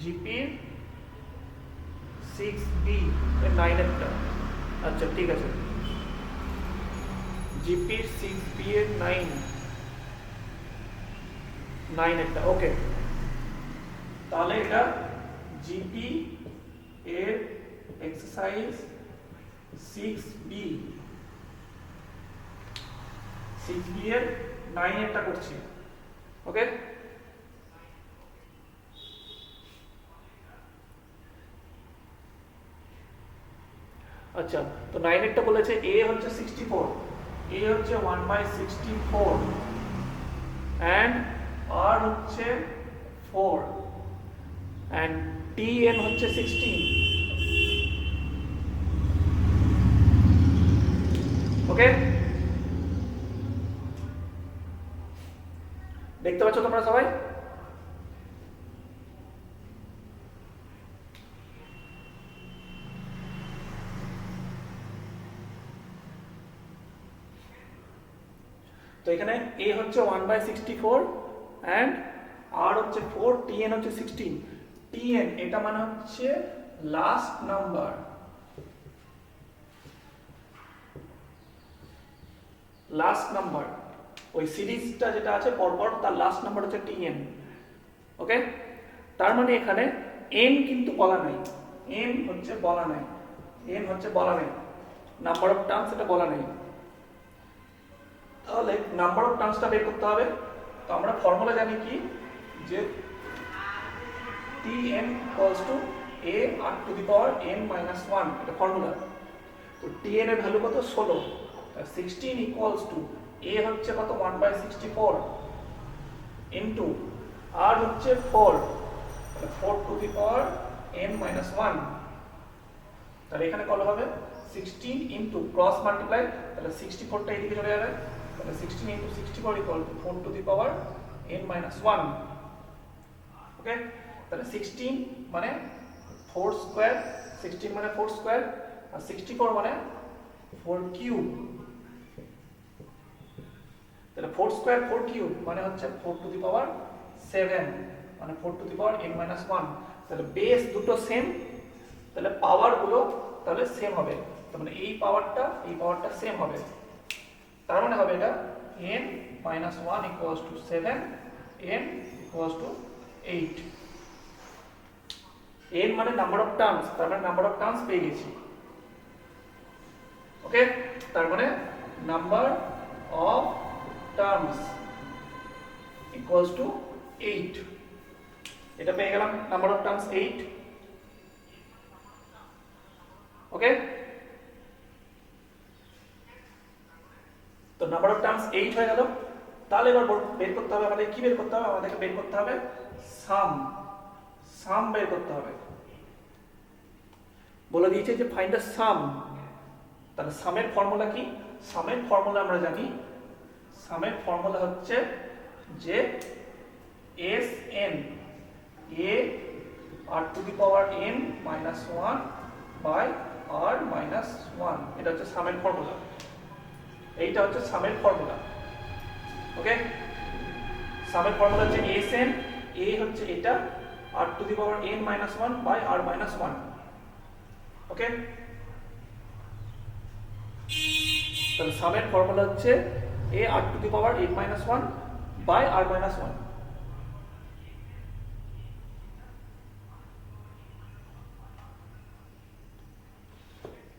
জিপির 6B এর 9 এরটা। আচ্ছা ঠিক আছে, জিপির 6B এর 9 এরটা। ওকে, তাহলে এটা জিপি এর এক্সারসাইজ 6B এর 9 এরটা করছি। ওকে, আচ্ছা তো 9 এরটা বলেছে এ হচ্ছে 64, এ হচ্ছে 1/64 and r হচ্ছে 4 and tn হচ্ছে 16। ওকে, দেখতে পাচ্ছ তোমরা সবাই? তো এখানে a হচ্ছে 1/64 and r হচ্ছে 4, tn হচ্ছে 16। tn এটা মানে হচ্ছে লাস্ট নাম্বার, লাস্ট নাম্বার ওই সিরিজটা যেটা আছে পরপর তার লাস্ট নাম্বার হচ্ছে tn। ওকে, তার মানে এখানে n কিন্তু বলা নাই, n হচ্ছে বলা নাই, n হচ্ছে বলা নাই, নাম্বার অফ টার্মস এটা বলা নাই। তাহলে নাম্বার অফ টার্মসটা বের করতে হবে। তো আমরা ফর্মুলা জানি কি, যে tn equals to a r to the power n minus 1, এটা ফর্মুলা। তো tn এর ভ্যালু কত? 16। 16 equals to a হচ্ছে কত? 1/64 into r হচ্ছে 4, তাহলে 4 to the power n minus 1। তাহলে এখানে কত হবে? 16 into ক্রস মাল্টিপ্লাই, তাহলে 64টা এদিকে চলে যাবে, তাহলে 16 into 64 equal to 4 to the power n minus 1। ওকে, তাহলে 16 মানে 4 স্কয়ার, 16 মানে 4 স্কয়ার, আর 64 মানে 4 কিউব। তাহলে 4 স্কয়ার 4 কিউব মানে হচ্ছে 4 টু দি পাওয়ার 7, মানে 4 to the power n minus 1। তাহলে বেস দুটো সেম, তাহলে পাওয়ার গুলো তাহলে সেম হবে, তার মানে এই পাওয়ারটা সেম হবে। তার মানে হবে এটা n minus 1 equals to 7, n equals to 8। n মানে নাম্বার অফ টার্মস, তার মানে নাম্বার অফ টার্মস পেয়ে গেছি। ওকে, তার মানে number of terms equals to 8, এটা পেয়ে গেলাম, নাম্বার অফ টার্মস 8। ওকে, তো নাম্বার অফ টার্মস 8 হয়ে গেল। তাহলে এবার বের করতে হবে আমাদের, কি বের করতে হবে? আমাদেরকে বের করতে হবে সাম বের করতে হবে। বলে দিয়েছে যে ফাইন্ড দ্য সাম। তাহলে সামের ফর্মুলা কি? সামের ফর্মুলা আমরা জানি, সামের ফর্মুলা হচ্ছে যে Sn a r to the power n minus 1 by r minus 1, এটা হচ্ছে সামের ফর্মুলা, এইটা হচ্ছে সামের ফর্মুলা। ওকে, সামের ফর্মুলা হচ্ছে Sn, a হচ্ছে এটা, r to the power n minus 1 by r minus 1। ওকে, তাহলে সামের ফর্মুলা হচ্ছে a r to the power n minus 1 by r minus 1।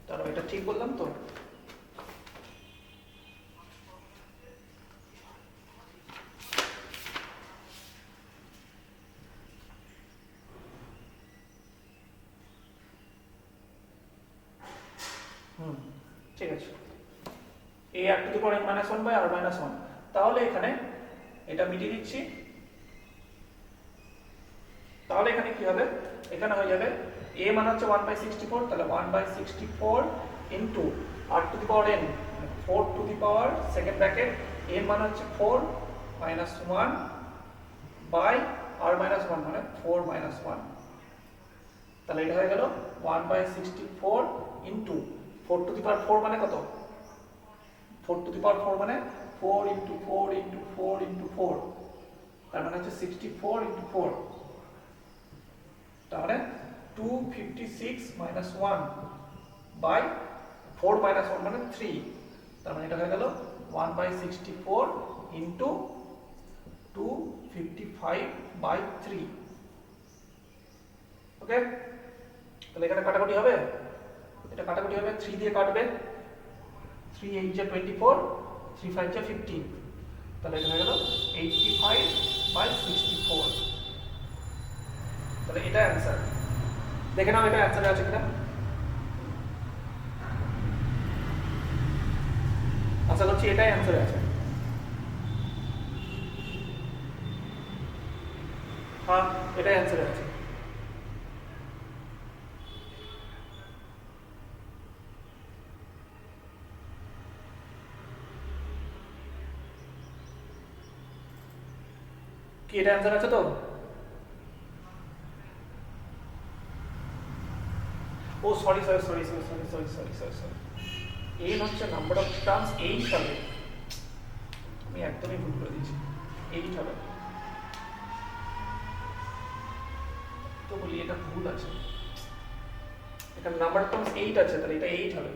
তাহলে এটা ঠিক বললাম তো? ঠিক আছে, a r to the power n minus 1 by r minus 1। তাহলে এখানে এটা মিটিয়ে দিচ্ছি। তাহলে এখানে কি হবে? এখানে হয়ে যাবে a মানে হচ্ছে 1/64, তাহলে 1/64 into r to the power n, 4 to the power second bracket n মানে হচ্ছে 4 minus 1 by r minus 1 মানে 4 minus 1। তাহলে এটা হয়ে গেল 1/64 into 4 to the power 4 মানে কত? 4 to the power 4 মানে 4 into 4 into 4 into 4, তার মানে হচ্ছে 64 into 4। 256 minus 1 by 4 minus 1 মানে 3, তার মানে এটা হয়ে গেল 1/64 into 255 by 3। ওকে, তাহলে এখানে কাটাকুটি হবে, এটা কাটাকুটি হবে 3 দিয়ে কাটবে, 3 8 যা 24, 3 5 যা 15, তাহলে এটা হয়ে গেল 85/64। তাহলে এটা অ্যান্সার। দেখে নাও এটা অ্যান্সারে আছে কিনা। আশা করছি এটাই অ্যান্সারে আছে। হ্যাঁ, এটাই অ্যান্সারে আছে। কি এটা অ্যান্সার আছে তো? ও sorry sorry sorry sorry sorry sorry sorry sorry sorry এই হচ্ছে নাম্বার অফ টার্মস 8 হবে, আমি একদমই ভুল করে দিয়েছি, 8 হবে। তো বলি এটা ভুল আছে, এখানে নাম্বার অফ টার্মস 8 আছে, তাহলে এটা 8 হবে।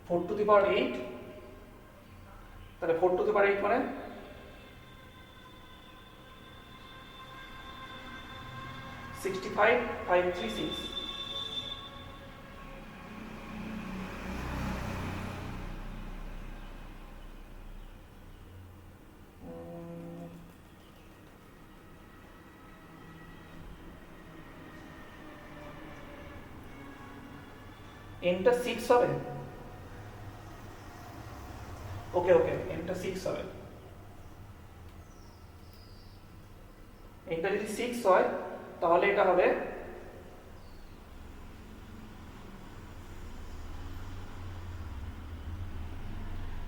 4 টু দি পাওয়ার 8, তাহলে 4 টু দি পাওয়ার 8 মানে 65/536। এনটা 6 হবে। ওকে ওকে, এনটা 6 হবে। এনটা যদি 6 হয় তাহলে এটা হবে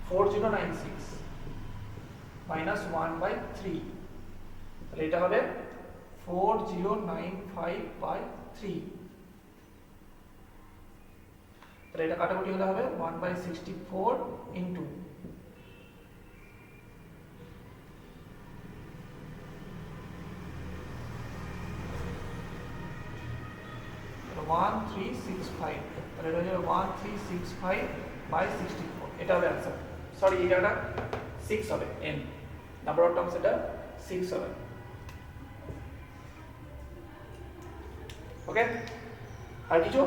4096 minus 1/3, তাহলে এটা হবে 4095/3। তাহলে এটা কাটাকুটি হলে হবে 1/64 into 1365, তাহলে এটা হচ্ছে 1365/64, এটা হবে অ্যান্সার। সরি, এই জায়গাটা 6 হবে, n নাম্বার অফ টার্মস এটা 6 হবে। ওকে, আর কিছু?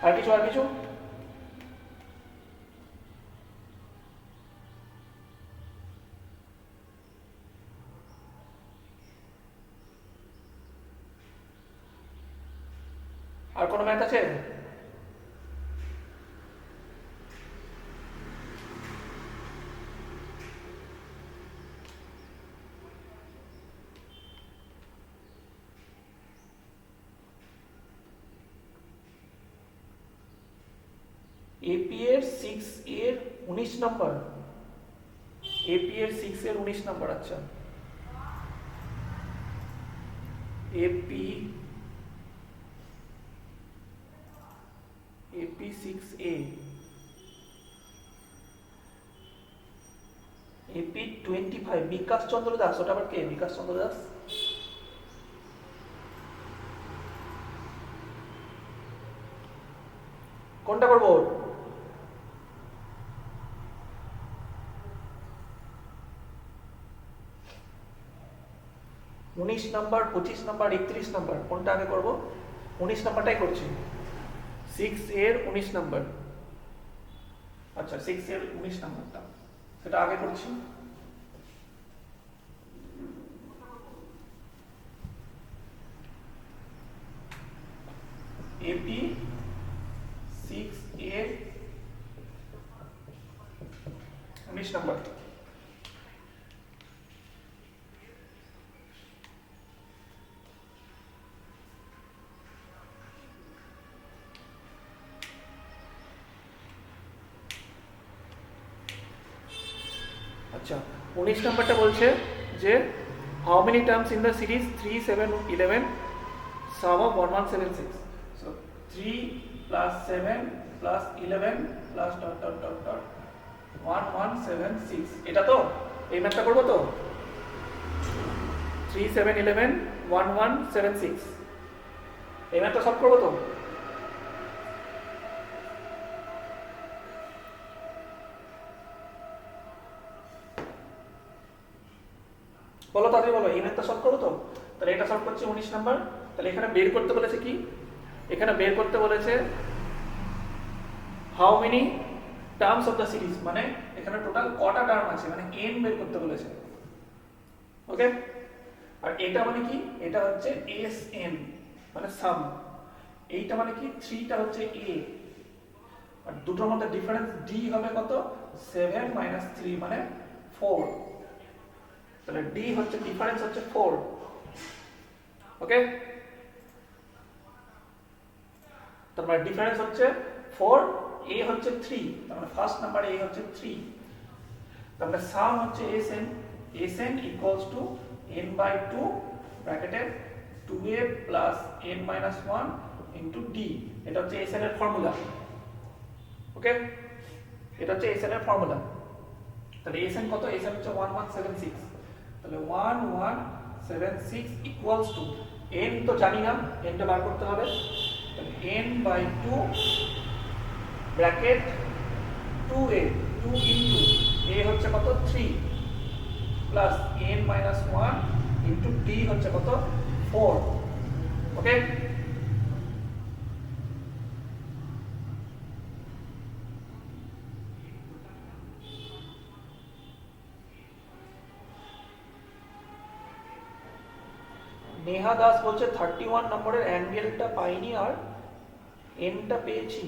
আর কিছু? আর কিছু? আর কোনো ম্যাথ আছে? এপি এর 6 এর 19 নাম্বার, এপি এর 6 এর 19 নাম্বার। আচ্ছা, এপি 6A, এপি 25, বিকাশ চন্দ্র দাস। ওটা আবার কে? বিকাশ চন্দ্র দাস? কোনটা করবো? 19 নাম্বার, 25 নাম্বার, 31 নাম্বার, কোনটা আগে করব? 19 নাম্বারটাই করছি, 6 এর 19 নাম্বার। আচ্ছা, 6 এর 19 নাম্বারটা সেটা আগে করছি। এপি 6 এর 19 নাম্বার। আচ্ছা, 19 নাম্বারটা বলছে যে how many terms in the series 3 7 11 sum of 1176, so 3 plus 7 plus 11 plus dot dot dot dot 1176, এটা তো এই ম্যাথটা করবো তো 3 7 11 1 1 7 6 এই ম্যাথটা সলভ করবো তো বলো তাড়াতাড়ি বলো এই ম্যাথটা সলভ করবো তো তাহলে এটা সলভ করছি 19 নাম্বার তাহলে এখানে বের করতে বলেছে কি এখানে বের করতে বলেছে how many terms of the series মানে এখানে টোটাল কটা টার্ম আছে মানে n বের করতে বলেছে ওকে আর এটা মানে কি এটা হচ্ছে sn মানে সাম এইটা মানে কি 3টা হচ্ছে a আর দুটোর মধ্যে ডিফারেন্স d হবে কত 7 3 মানে 4 তাহলে d হচ্ছে ডিফারেন্স হচ্ছে 4 ওকে তার মানে ডিফারেন্স হচ্ছে 4 a হচ্ছে 3 তার মানে ফার্স্ট নাম্বার a হচ্ছে 3 তার মানে সাম হচ্ছে sn equals to n/2 ব্র্যাকেটে 2a plus n minus 1 into d এটা হচ্ছে sn এর ফর্মুলা ওকে এটা হচ্ছে sn এর ফর্মুলা তাহলে sn কত sn হচ্ছে 1176 তাহলে 1176 equals to n তো জানি না n টা বার করতে হবে তাহলে n/2 bracket 2a 2 into a হচ্ছে কত 3 plus n minus 1 into d হচ্ছে কত 4 ওকে নেহা দাস বলছে 31 নম্বরের অ্যাঙ্গেলটা পাইনি আর এনটা পেয়েছি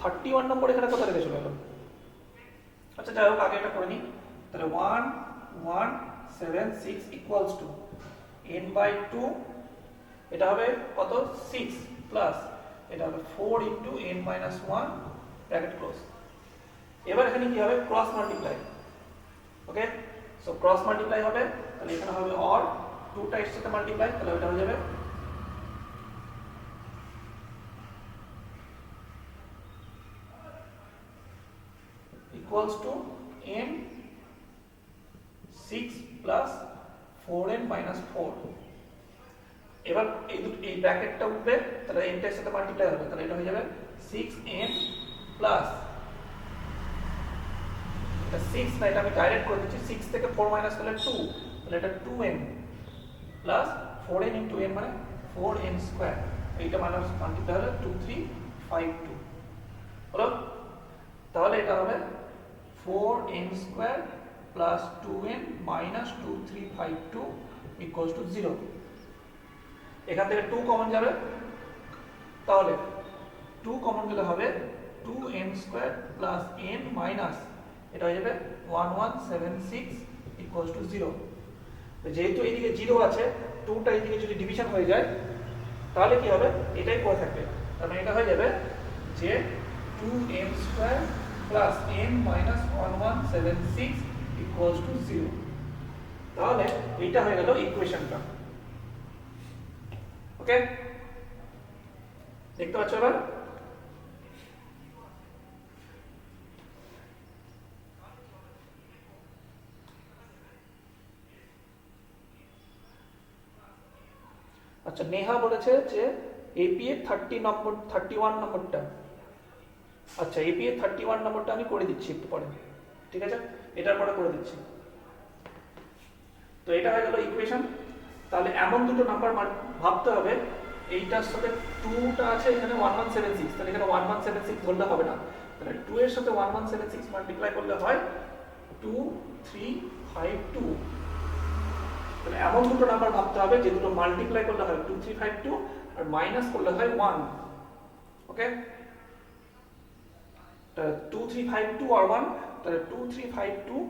31 নম্বর এখানে কোথা থেকে চলে এলো আচ্ছা যাই হোক আগে এটা করে নিই তাহলে 1176 ইকুয়ালস টু n/2 এটা হবে কত 6 প্লাস এটা হবে 4 ইনটু n - 1 ব্র্যাকেট ক্লোজ এবার এখানে কি হবে cross multiply okay so cross multiply হবে তাহলে এখানে হবে অর 2 টা এর সাথে মাল্টিপ্লাই তাহলে এটা হয়ে যাবে equals to n 6 plus 4n minus 4 এবার এই ব্র্যাকেটটা উঠবে তাহলে n এর সাথে মাল্টিপ্লাই হবে তাহলে এটা হয়ে যাবে 6n plus এটা 6 না এটা আমি ডাইরেক্ট করে দিচ্ছি 6 থেকে 4 মাইনাস করলে 2 তাহলে এটা 2n plus 4n into n মানে 4n স্কয়ার এইটা মাইনাস মাল্টিপ্লাই হলে 2352 হলো তাহলে এটা হবে 4n square plus 2n minus 2352 equals to 0 এখান থেকে 2 কমন যাবে তাহলে 2 কমন গেলে হবে 2n square plus n minus এটা হয়ে যাবে 1176 equals to 0 যেহেতু এইদিকে 0 আছে 2টা এইদিকে যদি ডিভিশন হয়ে যায় তাহলে কি হবে এটাই পড়ে থাকবে তার মানে এটা হয়ে যাবে যে 2n square plus n minus 1176 equals to 0 তাহলে এইটা হয়ে গেল ইকুয়েশনটা ওকে দেখতে পাচ্ছ এবার আচ্ছা নেহা বলেছে যে এপি এর 31 নম্বরটা আচ্ছা এপি এর 31 নম্বরটা আমি করে দিচ্ছি একটু পরে ঠিক আছে এটার পরে করে দিচ্ছি তো এটা হয়ে গেল ইকুয়েশন তাহলে এমন দুটো নাম্বার ভাবতে হবে এইটার সাথে 2টা আছে এখানে 1176 তাহলে এখানে 1176 বললে হবে না তাহলে 2 এর সাথে 1176 মাল্টিপ্লাই করলে হয় 2352 তাহলে এমন দুটো নাম্বার ভাবতে হবে যে দুটো মাল্টিপ্লাই করলে হয় 2352 আর মাইনাস করলে হয় 1 ওকে 2352 আর 1 তাহলে 2352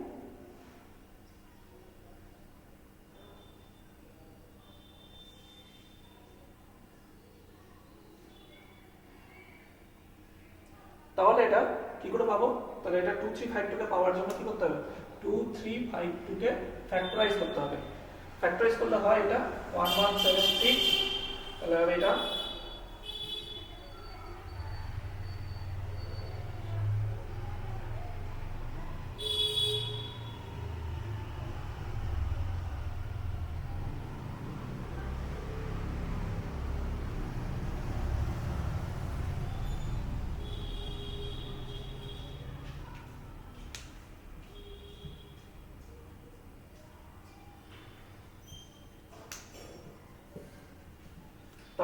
তাহলে এটা কি করে পাবো তাহলে এটা 2352 কে পাওয়ার জন্য কি করতে হবে 2352 কে ফ্যাক্টরাইজ করতে হবে ফ্যাক্টরাইজ করলে হয় এটা 1176 তাহলে হবে এটা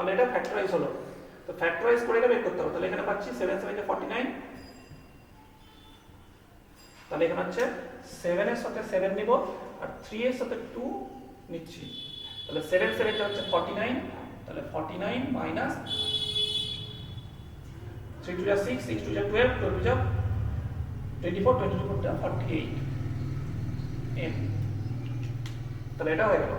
তাহলে এটা ফ্যাক্টরাইজ হলো। তো ফ্যাক্টরাইজ করে এটা বের করতে হবে। তাহলে এখানে পাচ্ছি 7 7 49, তাহলে এখানে হচ্ছে 7 এর সাথে 7 নিব আর 3 এর সাথে 2 নিচ্ছি। তাহলে 7 7 টা হচ্ছে 49, তাহলে 49 মাইনাস 3 2 6 6 2 12 12 2 24 24 টা 48 n। তাহলে এটা হয়ে গেল,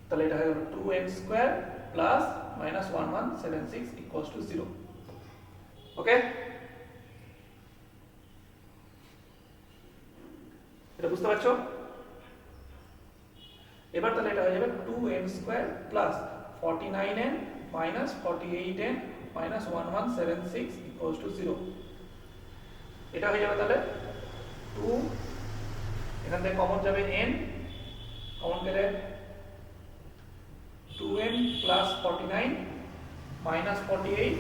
তাহলে এটা হয়ে গেল 2n square plus minus 1176 equals to 0। ওকে, এটা বুঝতে পারছো? এবার তাহলে এটা হয়ে যাবে 2n square plus 49n minus 48n minus 1176 equals to 0। এটা হয়ে যাবে তাহলে 2, এখান থেকে কমন যাবে n, কমন গেলে 2n প্লাস 49 মাইনাস 48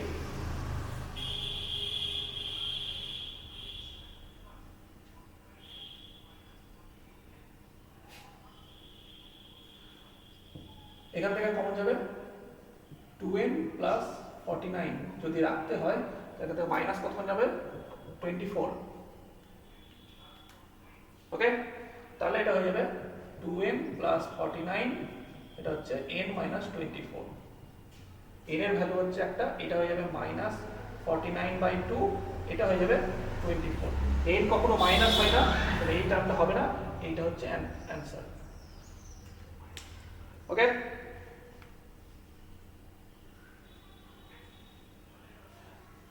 এখান থেকে কমন যাবে 2n প্লাস 49, যদি রাখতে হয় তাহলে থেকে মাইনাস কত যাবে 24। ওকে, তাহলে এটা হয়ে যাবে 2n প্লাস 49, এটা হচ্ছে n মাইনাস 24। n এর ভ্যালু হচ্ছে একটা, এটা হয়ে যাবে মাইনাস 49/2, এটা হয়ে যাবে 24। n কখনো মাইনাস হয় না, তাহলে এই টার্মটা হবে না, এইটা হচ্ছে অ্যানসার। ওকে,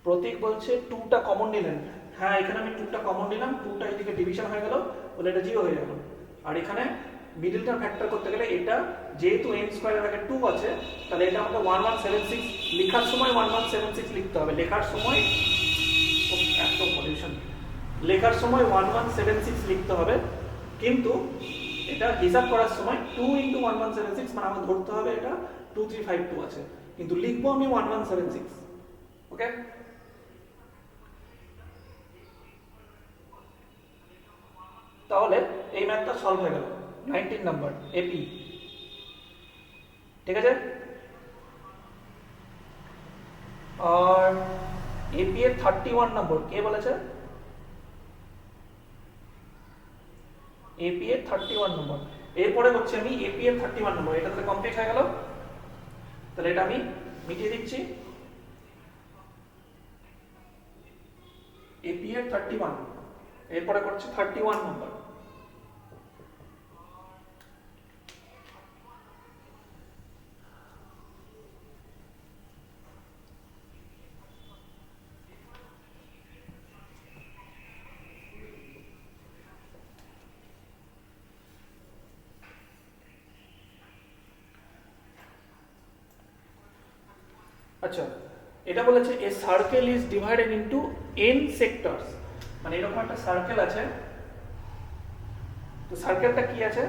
প্রতীক বলছে 2টা কমন নিলেন। হ্যাঁ, এখানে আমি 2টা কমন নিলাম, 2টা এদিকে ডিভিশন হয়ে গেল, বলে এটা 0 হয়ে গেল। আর এখানে মিডলটা ফ্যাক্টর করতে গেলে এটা যেহেতু n স্কয়ারের আগে 2 আছে, তাহলে এটা আমাকে 1176 লেখার সময় 1176 লিখতে হবে। লেখার সময় এত পলিউশন, লেখার সময় 1176 লিখতে হবে, কিন্তু এটা হিসাব করার সময় 2 × 1176 মানে আমাকে ধরতে হবে এটা 2352 আছে, কিন্তু লিখবো আমি 1176। ওকে, তাহলে এই ম্যাথটা সলভ হয়ে গেল। 19 নাম্বার এপি, ঠিক আছে। আর এপি এর 31 নম্বর কে বলেছে? এপি এর 31 নম্বর। এরপরে হচ্ছে আমি এপি এর 31 নম্বর, এটা তাহলে কমপ্লিট হয়ে গেল। তাহলে এটা আমি মিটিয়ে দিচ্ছি। এপি এর 31, এরপরে করছি 31 নম্বর। আচ্ছা, এটা বলেছে এ circle is divided into n sectors, মানে এরকম একটা সার্কেল আছে। তো সার্কেলটা কি আছে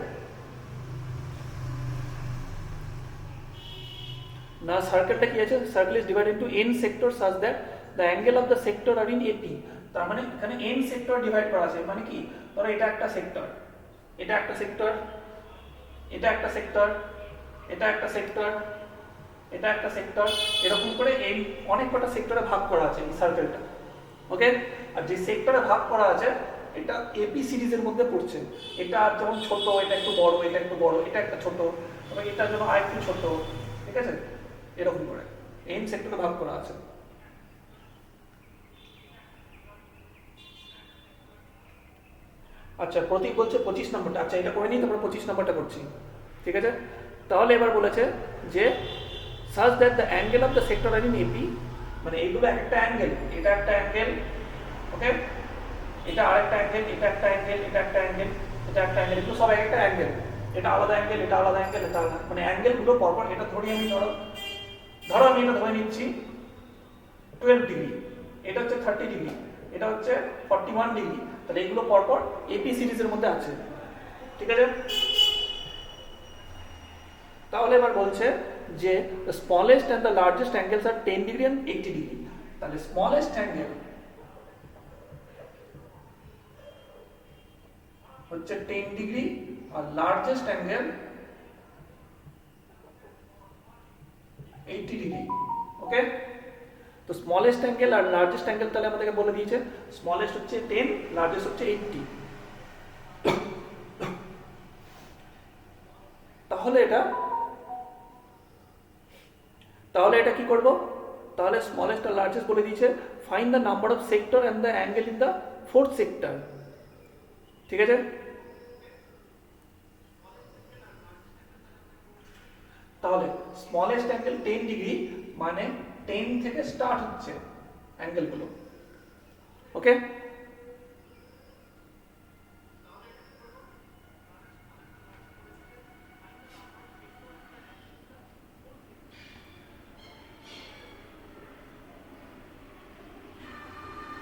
না, সার্কেলটা কি আছে? Circle is divided into n sector such that the angle of the sector are in AP. তার মানে এখানে n সেক্টর ডিভাইড করা আছে, মানে কি, ধরো এটা একটা সেক্টর, এটা একটা সেক্টর, এটা একটা সেক্টর, এটা একটা সেক্টর, এটা একটা সেক্টর, এরকম করে এই অনেক কটা সেক্টরে ভাগ করা আছে এই সার্কেলটা। ওকে, আর যে সেক্টরে ভাগ করা আছে এটা এপি সিরিজের মধ্যে পড়ছে। এটা যেমন ছোট, এটা একটু বড়, এটা একটু বড়, এটা একটা ছোট, তবে এটার জন্য আরেকটু ছোট, ঠিক আছে, এরকম করে এন সেক্টরে ভাগ করা আছে। আচ্ছা, প্রতীক বলছে 25 নম্বরটা। আচ্ছা, এটা করে নিই, তারপর 25 নম্বরটা করছি, ঠিক আছে। তাহলে এবার বলেছে যে such that the angle of the sector are in AP, মানে এইগুলো একটা অ্যাঙ্গেল, এটা একটা অ্যাঙ্গেল, ওকে, এটা আরেকটা অ্যাঙ্গেল, এটা একটা অ্যাঙ্গেল, এটা একটা অ্যাঙ্গেল, এটা একটা অ্যাঙ্গেল, এগুলো সব একটা অ্যাঙ্গেল, এটা আলাদা অ্যাঙ্গেল, এটা আলাদা অ্যাঙ্গেল, এটা আলাদা, মানে অ্যাঙ্গেলগুলো পরপর। এটা ধরি আমি, ধরো আমি এটা ধরে নিচ্ছি 12 ডিগ্রি, এটা হচ্ছে 30 ডিগ্রি, এটা হচ্ছে 41 ডিগ্রি, তাহলে এগুলো পরপর এপি সিরিজের মধ্যে আছে, ঠিক আছে। তাহলে এবার বলছে যে the smallest and the largest angles are 10 degree and 80 degree। তাহলে smallest angle হচ্ছে 10 ডিগ্রি আর largest angle স্মলেস্ট অ্যাঙ্গেল আর লার্জেস্ট অ্যাঙ্গেল তাহলে আমাদেরকে বলে দিয়েছে, স্মলেস্ট হচ্ছে 10, লার্জেস্ট হচ্ছে 80। তাহলে এটা কি করব, তাহলে স্মলেস্ট আর লার্জেস্ট বলে দিয়েছে, find the number of sector and the angle in the fourth sector. ঠিক আছে, তাহলে স্মলেস্ট অ্যাঙ্গেল 10 ডিগ্রি, মানে 10 থেকে স্টার্ট হচ্ছে অ্যাঙ্গেলগুলো। ওকে,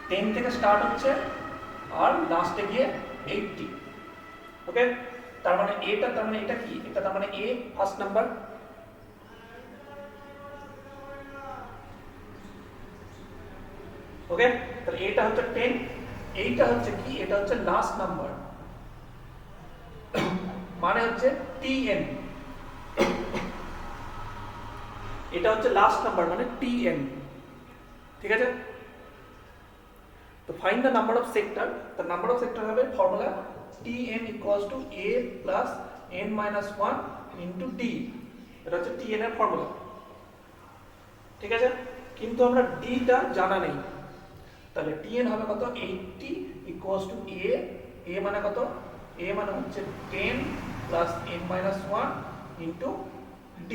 টেন থেকে স্টার্ট হচ্ছে আর লাস্টে গিয়ে 80। ওকে, তার মানে এটা কি, এটা তার মানে এ ফার্স্ট নাম্বার, ওকে, তাহলে এটা হচ্ছে 10, এইটা হচ্ছে কি, এটা হচ্ছে লাস্ট নাম্বার, মানে হচ্ছে টিএন, এটা হচ্ছে লাস্ট নাম্বার মানে টিএন। ঠিক আছে, তো find the number of sector, the number of sector হবে formula Tn equals to a plus n minus 1 into d, এটা হচ্ছে Tn এর ফর্মুলা। ঠিক আছে, কিন্তু আমরা d টা জানা নেই, তাহলে Tn হবে কত, 80 ইকুয়ালস টু a মানে কত, a মানে হচ্ছে 10 plus n minus 1 into d।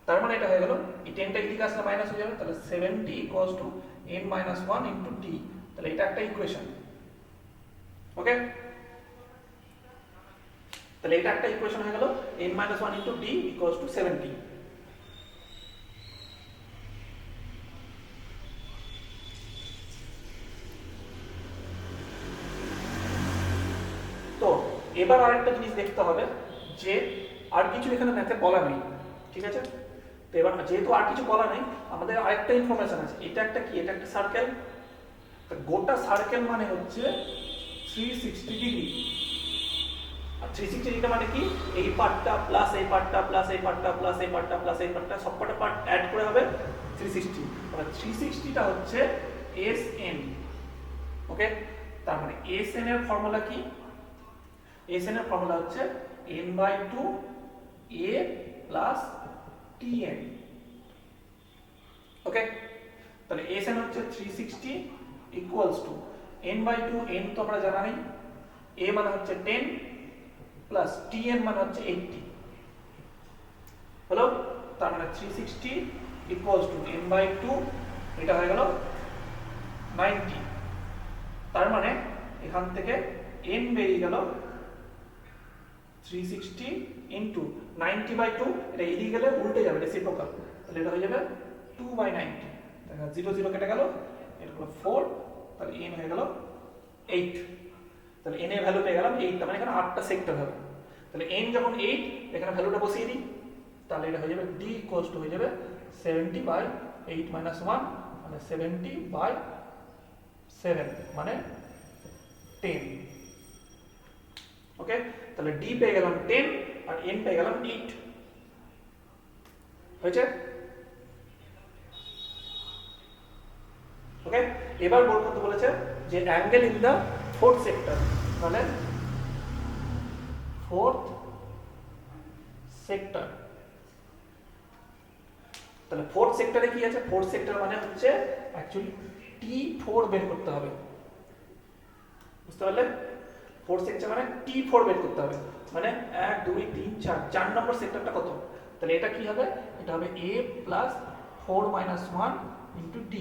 তার মানে এটা হয়ে গেল, এই 10টা এদিকে আসলে মাইনাস হয়ে যাবে, তাহলে 70 equals to n minus 1 into d, তাহলে এটা একটা ইকুয়েশন। ওকে, তাহলে এটা একটা ইকুয়েশন হয়ে গেল, n minus 1 into d equals to 70। তো এবার আরেকটা জিনিস দেখতে হবে যে আর কিছু এখানে ম্যাথে বলা নেই। ঠিক আছে, তো এবার যেহেতু আর কিছু বলা নেই, আমাদের আরেকটা ইনফরমেশন আছে, এটা একটা কি, এটা একটা সার্কেল, গোটা সার্কেল মানে হচ্ছে 360 ডিগ্রি। আর 360 ডিগ্রি মানে কি, এই পার্টটা প্লাস এই পার্টটা প্লাস এই পার্টটা প্লাস এই পার্টটা প্লাস এই পার্টটা সবকটা পার্ট অ্যাড করে হবে 360। মানে 360টা হচ্ছে SN। ওকে, তার মানে SN এর ফর্মুলা কি, SN এর ফর্মুলা হচ্ছে n/2 a প্লাস Tn। ওকে, তাহলে SN হচ্ছে 360 ইকুয়ালস টু n/2, n তো আমরা জানা নেই, a মানে হচ্ছে 10 প্লাস Tn মানে হচ্ছে 80। হলো, তার মানে 360 ইকুয়ালস টু n/2, এটা হয়ে গেল 90। তার মানে এখান থেকে n বেরিয়ে গেল 360 ইন্টু 90/2, এটা এদিকে গেলে উল্টে যাবে, রেসিপ্রোকাল, তাহলে এটা হয়ে যাবে 2/90। দেখো 0 0 কেটে গেল, এটা হলো 4, তাহলে n হয়ে গেল 8। তাহলে n এর ভ্যালু পেয়ে গেলাম 8, মানে এখানে 8টা সেক্টর হবে। তাহলে n যখন 8, এখানে ভ্যালুটা বসিয়ে দিই, তাহলে এটা হয়ে যাবে d ইকুয়ালস টু হয়ে যাবে 70/8 মাইনাস 1, মানে 70/7 মানে 10। ওকে, তাহলে d পেয়ে গেলাম 10 আর n পেয়ে গেলাম 8। হয়েছে? ওকে, এবার বল করতে বলেছে যে angle in the fourth sector, মানে ফোর্থ সেক্টর। তাহলে ফোর্থ সেক্টরে কি আছে, ফোর্থ সেক্টর মানে হচ্ছে অ্যাকচুয়ালি T4 বের করতে হবে। বুঝতে পারলে, ফোর্থ সেক্টর মানে T4 বের করতে হবে, মানে 1 2 3 4, 4 নম্বর সেক্টরটা কত, তাহলে এটা কি হবে, এটা হবে a plus 4 minus 1 into d।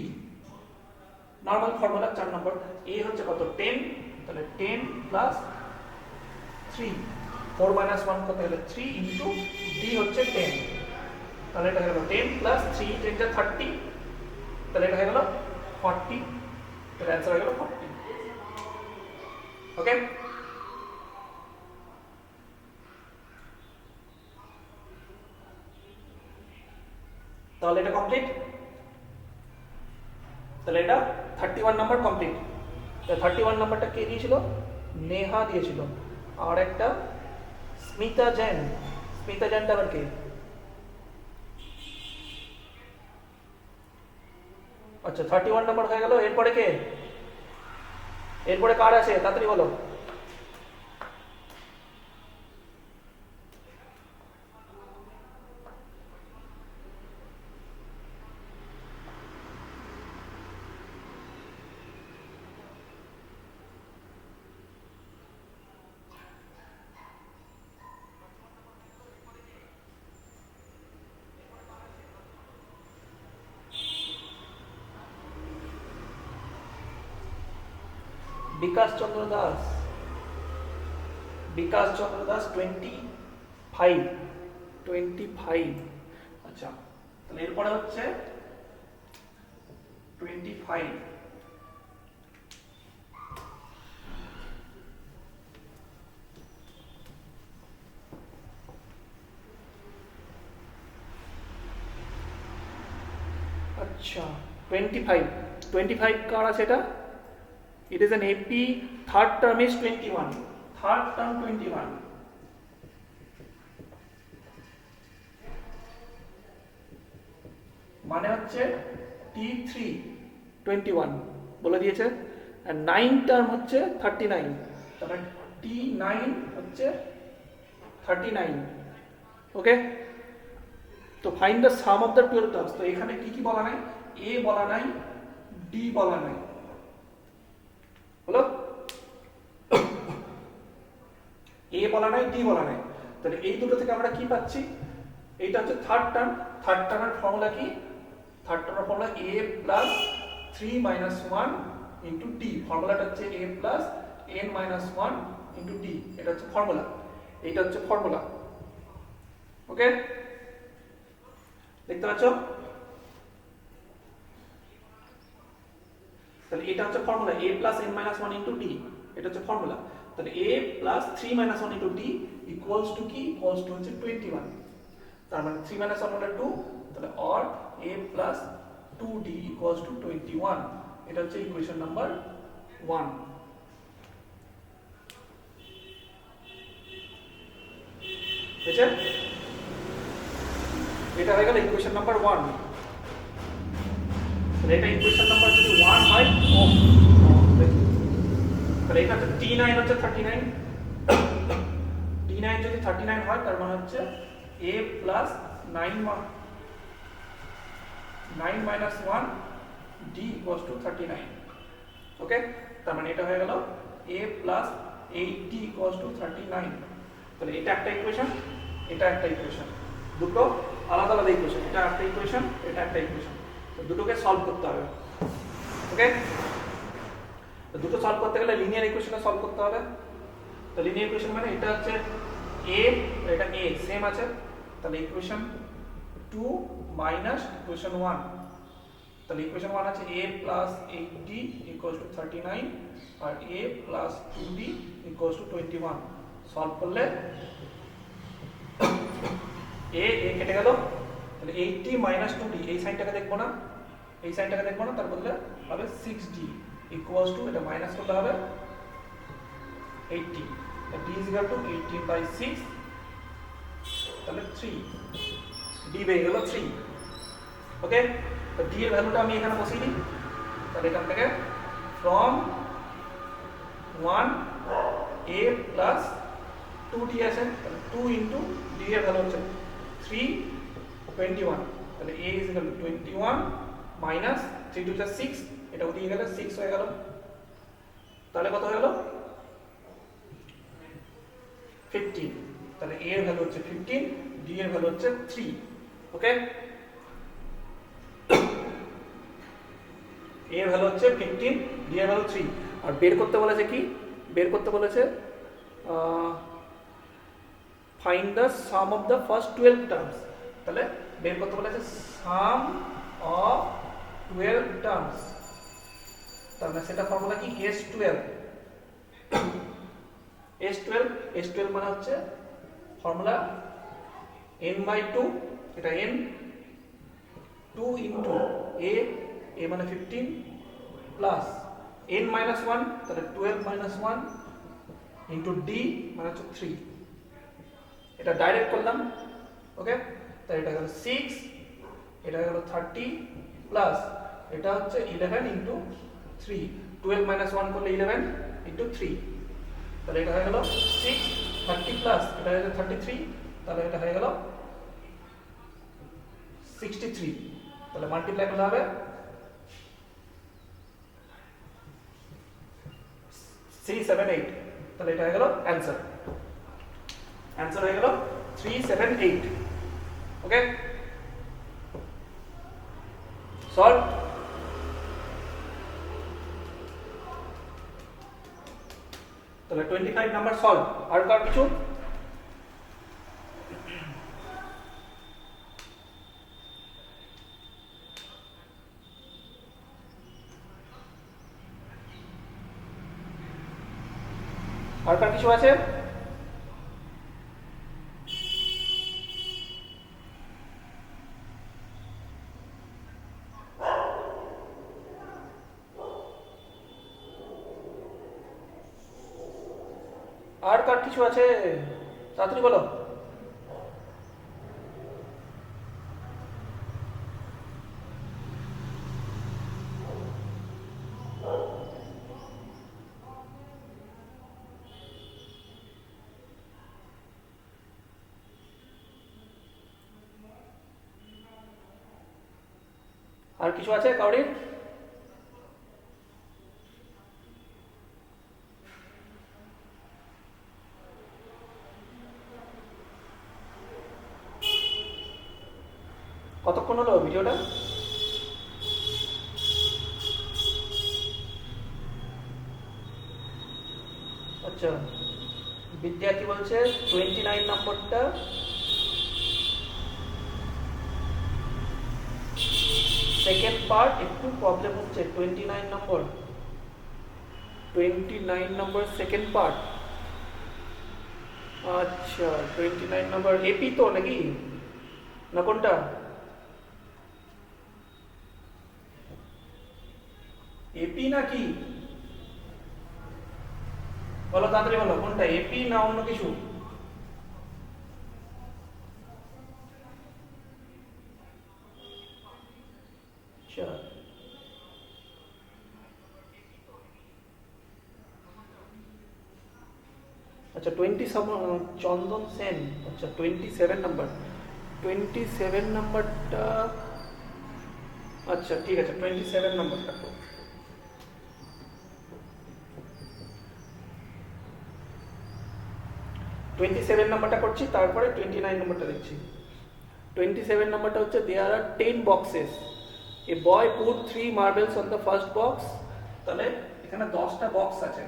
Normal formula 4 number, a হচ্ছে কত 10, তাহলে 10 প্লাস 3, 4 মাইনাস 1 কত হলো 3 ইন্টু d হচ্ছে 10, তাহলে এটা হলো 10 প্লাস 3 10 টা 30, তাহলে এটা হয়ে গেল 40, তাহলে অ্যান্সার হয়ে গেল 40। ওকে, তাহলে এটা কমপ্লিট, তাহলে এটা 31 নাম্বার কমপ্লিট। 31 নাম্বারটা কে দিয়েছিল, নেহা দিয়েছিল, আর একটা স্মিতা জৈন। স্মিতা জৈনটা আবার কে, আচ্ছা 31 নাম্বার হয়ে গেল। এরপরে কে, এরপরে কার আছে তাড়াতাড়ি বলো। বিকাশ চন্দ্র দাস, বিকাশ চন্দ্র দাস 25। আচ্ছা তাহলে এরপরে হচ্ছে 25। আচ্ছা 25 কার আছে এটা? It is an AP, third term is 21. Third term 21. মানে হচ্ছে T3 21 বলে দিয়েছে, আর 9 টার্ম হচ্ছে 39, তাহলে T9 হচ্ছে 39। ওকে, তো find the some of the 12 terms. তো এখানে কি কি বলা নাই? A বলা নাই, D বলা নাই, হলো A বলা নাই, D বলা নাই। তাহলে এই দুটো থেকে আমরা কি পাচ্ছি? এইটা হচ্ছে থার্ড টার্ম। থার্ড টার্মের ফর্মুলা কি? থার্ড টার্মের formula A plus 3 minus 1 into D। ফর্মুলাটা হচ্ছে A plus n minus 1 into D। এটা হচ্ছে ফর্মুলা, এইটা হচ্ছে ফর্মুলা। ওকে, দেখতে পাচ্ছ? তাহলে এটা হচ্ছে formula A plus n minus 1 into D, এটা হচ্ছে ফর্মুলা। তাহলে A plus 3 minus 1 into D equals to কি? ইকুয়ালস টু হচ্ছে 21। তার মানে 3 মাইনাস 1 মানে 2, তাহলে or A plus 2D equals to 21। এটা হচ্ছে ইকুয়েশন নাম্বার 1। বুঝছে? এটা হয়ে গেল ইকুয়েশন নাম্বার 1। তাহলে এটা ইকুয়েশন নাম্বার যদি 1 হয়, তাহলে এটা হচ্ছে T9 হচ্ছে 39। T9 যদি 39 হয় তার মানে হচ্ছে A plus 9 minus 1 D equals to 39। ওকে, তার মানে এটা হয়ে গেল A plus 8D equals to 39। তাহলে এটা একটা ইকুয়েশন, এটা একটা ইকুয়েশন, দুটো আলাদা আলাদা ইকুয়েশন। এটা একটা ইকুয়েশন, এটা একটা ইকুয়েশন, তো দুটোকে সলভ করতে হবে। ওকে, তো দুটো সলভ করতে গেলে লিনিয়ার ইকুয়েশনে সলভ করতে হবে। তো লিনিয়ার ইকুয়েশন মানে এটা হচ্ছে A, এটা A সেম আছে, তাহলে ইকুয়েশন 2 মাইনাস ইকুয়েশন 1। তাহলে ইকুয়েশন 1 আছে A plus 8D equals to 39 আর A plus 2D equals to 21। Solve করলে A কেটে গেল, তাহলে 80 মাইনাস 2D, এই সাইনটাকে দেখবো না, এই সাইনটাকে দেখবো না, তার বদলে হবে 6D ইকুয়ালস টু, এটা মাইনাস করলে হবে 80। D is equal to 18/6, তাহলে 3 D বেরিয়ে গেল 3। ওকে, তো D এর ভ্যালুটা আমি এখানে বসিয়ে দিই। তাহলে এখান থেকে ফ্রম 1 A প্লাস 2D আছে, তাহলে 2 ইন্টু D এর ভ্যালু হচ্ছে 3 21। তাহলে A is equal to 21 minus 3 2 6, এটা দিয়ে গেলে 6 হয়ে গেল। তাহলে কত হয়ে গেল? 15। তাহলে A এর ভ্যালু হচ্ছে 15, D এর ভ্যালু হচ্ছে 3। ওকে, A এর ভ্যালু হচ্ছে 15, D এর ভ্যালু 3। আর বের করতে বলেছে কি? বের করতে বলেছে find the some of the first 12 terms. তাহলে বের করতে বলেছে সাম অফ 12 টার্মস। তাহলে সেটা ফর্মুলা কি? S12। S12 মানে হচ্ছে ফর্মুলা n/2, এটা n 2 ইনটু A মানে 15 প্লাস n মাইনাস 1, তাহলে 12 মাইনাস 1 ইনটু D মানে হচ্ছে 3। এটা ডাইরেক্ট করলাম। ওকে, তাহলে এটা গেল 6, এটা গেল 30 প্লাস এটা হচ্ছে 11 ইন্টু 3, 12 মাইনাস 1 করলে 11 ইন্টু 3, তাহলে এটা হয়ে গেল 6, 30 প্লাস এটা হয়ে গেল 33, তাহলে এটা হয়ে গেল 63, তাহলে মাল্টিপ্লাই করলে হবে 378, তাহলে এটা হয়ে গেল অ্যান্সার। অ্যান্সার হয়ে গেল 378। ওকে, সলভ। তাহলে 25 নাম্বার সলভ। আর কার কিছু? আর কার কিছু আছে? আর কার কিছু আছে? তাড়াতাড়ি বলো। আর কিছু আছে কাউরির? কতক্ষণ হলো ভিডিওটা? আচ্ছা, বিদ্যা কি বলছে 29 নম্বরটা সেকেন্ড পার্ট একটু প্রবলেম হচ্ছে। 29 নম্বর, 29 নম্বর সেকেন্ড পার্ট। আচ্ছা 29 নম্বর এপি তো নাকি না কোনটা? এপি নাকি বলো, তাড়াতাড়ি বলো কোনটা, এপি না অন্য কিছু? আচ্ছা আচ্ছা চন্দন সেন, আচ্ছা 27 নাম্বার, 27 নাম্বারটা। আচ্ছা ঠিক আছে 27 নাম্বারটা। 27 নাম্বারটা করছি, তারপরে 29 নাম্বারটা দেখছি। 27 নাম্বারটা হচ্ছে there are 10 boxes, a boy put 3 marbles on the first box. তাহলে এখানে 10টা বক্স আছে,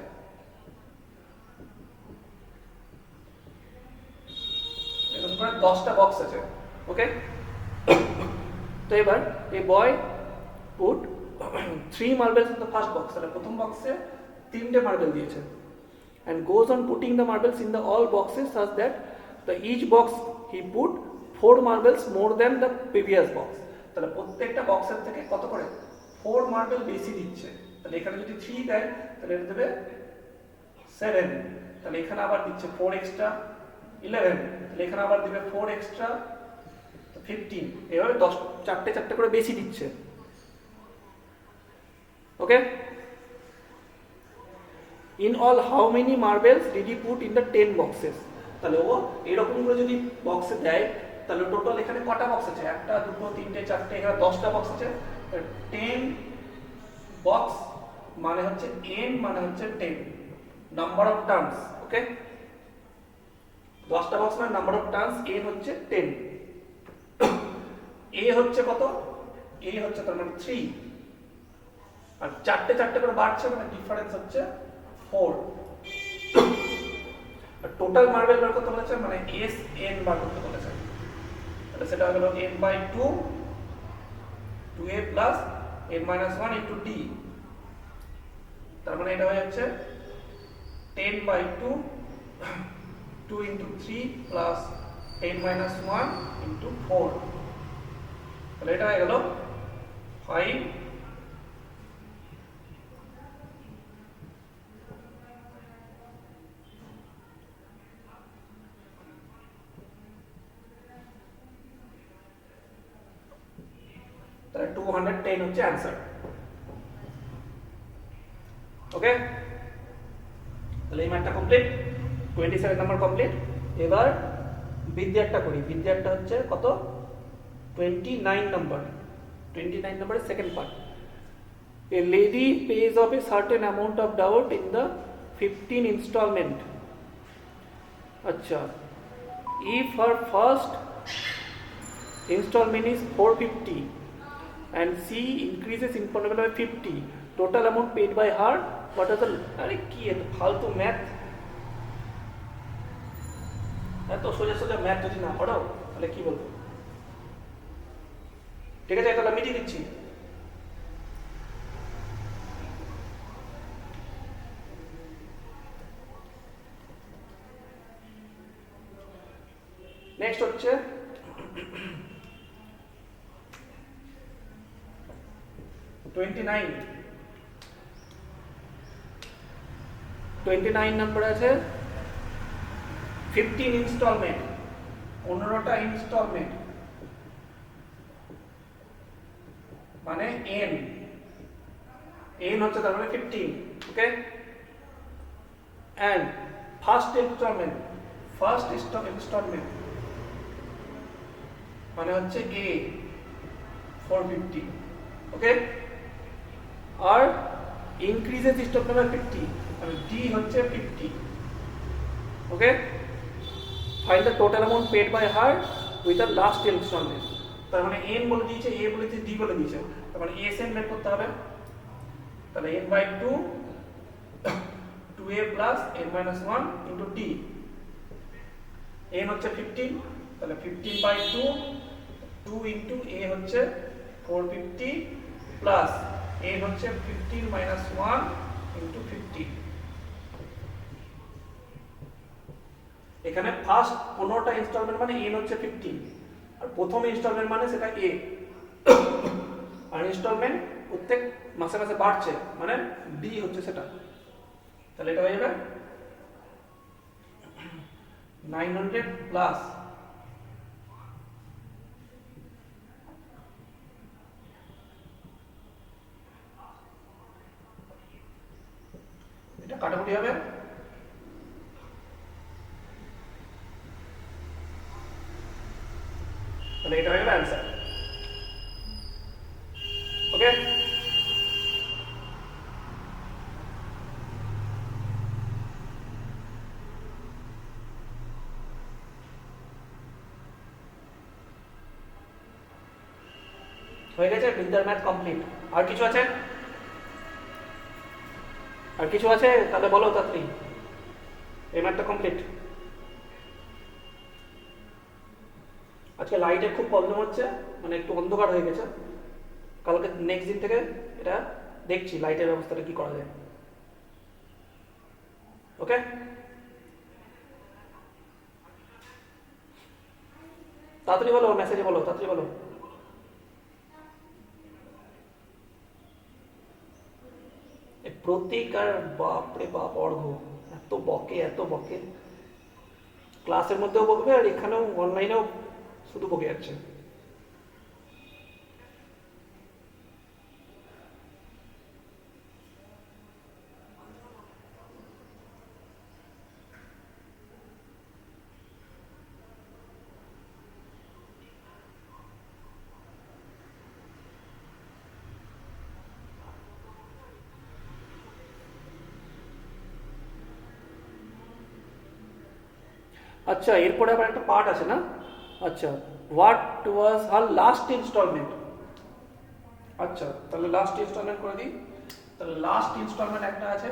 এরকম করে 10টা বক্স আছে। ওকে, তো এবার a boy put 3 marbles on the first box, তাহলে প্রথম বক্সে 3টে মার্বেল দিয়েছে, and goes on putting the marbles in the all boxes such that the each box he put 4 marbles more than the previous box। তাহলে প্রত্যেকটা বক্সের থেকে কত করে 4 মার্বেল বেশি দিচ্ছে। তাহলে এখানে যদি 3 দেয় তাহলে এটা দেবে 7, তাহলে এখানে আবার দিচ্ছে 4 এক্সট্রা 11, তাহলে এখানে আবার দিবে 4 এক্সট্রা 15, এভাবে 10 চারটে চারটে করে বেশি দিচ্ছে। ওকে, in all how many marbles did he put in the 10 boxes? তাহলে ও এরকম করে যদি বক্সে দেয় তাহলে টোটাল এখানে কটা বক্স আছে, 1 2 3 4 এখানে 10টা বক্স আছে। 10 বক্স মানে হচ্ছে n মানে হচ্ছে 10 নাম্বার অফ টার্মস। ওকে, 10টা বক্স মানে নাম্বার অফ টার্মস, n হচ্ছে 10, a হচ্ছে কত, a হচ্ছে তার মানে 3, আর চারটে চারটে করে বাড়ছে মানে ডিফারেন্স হচ্ছে 4। আর টোটাল মার্বেল বার করতে বলেছে মানে এস এন বার করতে বলেছে, তাহলে সেটা হলো n by 2 2a plus n minus 1 into d, তার মানে এটা হয়ে যাচ্ছে 10 by 2 2 into 3 plus n minus 1 into 4, তাহলে এটা হয়ে গেল 5। তাহলে 210 হচ্ছে অ্যান্সার। ওকে, তাহলে এই ম্যাথটা কমপ্লিট, 27 নাম্বার কমপ্লিট। এবার বিদ্যারটা করি। বিদ্যারটা হচ্ছে কত, 29 নাম্বার, 29 নাম্বারের second part. A lady pays off a certain amount of doubt in the 15 installment. Acha, if her first installment is 450 and she increases installment by 50, total amount paid by her, what is the, अरे की है तो फालतू math, এত সোজা সোজা math যদি না পড়াও তাহলে কি বলবো। ঠিক আছে, তাহলে মিটিয়ে দিচ্ছি। নেক্সট হচ্ছে 29 নাম্বার আছে 15 ইনস্টলমেন্ট, 15টা ইনস্টলমেন্ট মানে n, n হচ্ছে তার মানে 15, okay. And first instalment, first instalment মানে হচ্ছে a 450, ওকে। আর ইনক্রিজেস ইনস্টলমেন্ট বাই 50 মানে d হচ্ছে 50, okay. Find the total amount paid by her with the last instalment. তার মানে n বলে দিয়েছে, a বলে দিয়েছে, d বলে দিয়েছে, তার মানে a সেম বের করতে হবে। তাহলে n by 2 2a plus n minus 1 into d, n হচ্ছে 15, তাহলে 15 বাই 2 2 ইনটু a হচ্ছে 450 প্লাস n হচ্ছে 15 মাইনাস 1 ইনটু 50। এখানে ফার্স্ট 15টা ইনস্টলমেন্ট মানে n হচ্ছে 15, আর প্রথম ইনস্টলমেন্ট মানে সেটা a, আর ইনস্টলমেন্ট প্রত্যেক মাসে মাসে বাড়ছে মানে d হচ্ছে সেটা। তাহলে এটা হয়ে যাবে 900 প্লাস এটা কাটাকুটি হবে, তাহলে এটা হয়ে গেল অ্যান্সার, ওকে। হয়ে গেছে বিদ্যার ম্যাথ কমপ্লিট। আর কিছু আছে, আর কিছু আছে তাহলে বলো তাড়াতাড়ি, এই ম্যাথটা কমপ্লিট। আজকে লাইটের খুব প্রবলেম হচ্ছে, মানে একটু অন্ধকার হয়ে গেছে, কালকে নেক্সট দিন থেকে এটা দেখছি লাইটের ব্যবস্থাটা কি করা যায়, ওকে। তাড়াতাড়ি বলো, মেসেজে বলো, তাড়াতাড়ি বলো। প্রতীক আর বাপরে বাপ অর্ঘ এত বকে, এত বকে, ক্লাসের মধ্যেও বকবে আর এখানেও অনলাইনেও শুধু বকে যাচ্ছে। আচ্ছা, এরপরে আবার একটা পার্ট আছে না। আচ্ছা, what was her last installment. আচ্ছা, তাহলে লাস্ট ইনস্টলমেন্ট করে দিই। তাহলে লাস্ট ইনস্টলমেন্ট একটা আছে,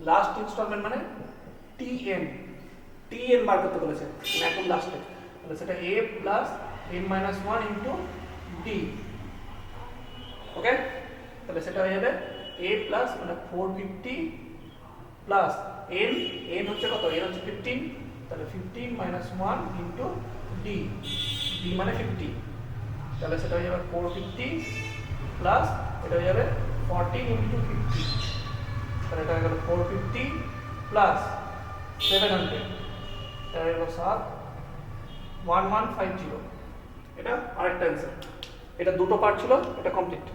লাস্ট ইনস্টলমেন্ট মানে টিএন, টিএন বার করতে বলেছে এখন লাস্টে, তাহলে সেটা a plus n minus 1 into d, ওকে। তাহলে সেটা হয়ে যাবে a প্লাস মানে 450 প্লাস n, n হচ্ছে কত, n হচ্ছে 15, তাহলে 15 মাইনাস 1 ইনটু d, d মানে 50, তাহলে সেটা হয়ে যাবে 450 প্লাস এটা হয়ে যাবে 14 ইনটু 50, তাহলে এটা হয়ে গেল 450 প্লাস 700, এটা হয়ে গেল 1150, এটা আরেকটা অ্যান্সার। এটা দুটো পার্ট ছিল, এটা কমপ্লিট।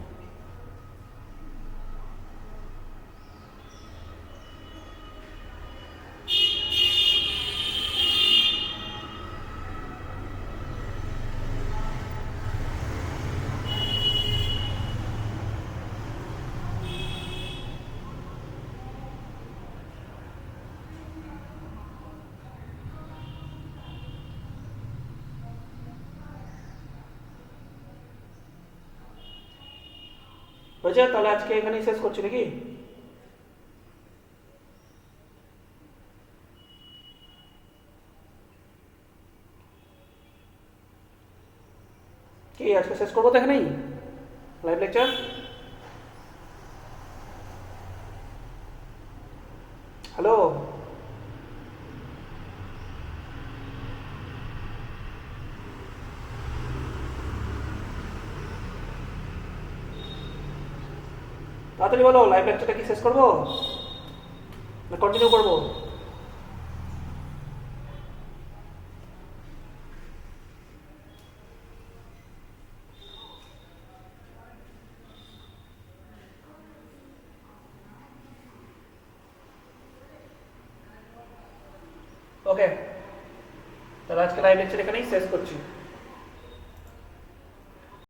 বুঝে, তাহলে আজকে এখানেই শেষ করছি নাকি? কি আজকে শেষ করবো তো এখানেই লাইভ লেকচার? হ্যালো, তাড়াতাড়ি বলো, লাইভ লেকচারটা কি শেষ করবো না কন্টিনিউ করবো? ওকে, তাহলে আজকে লাইভ লেকচার এখানেই শেষ করছি।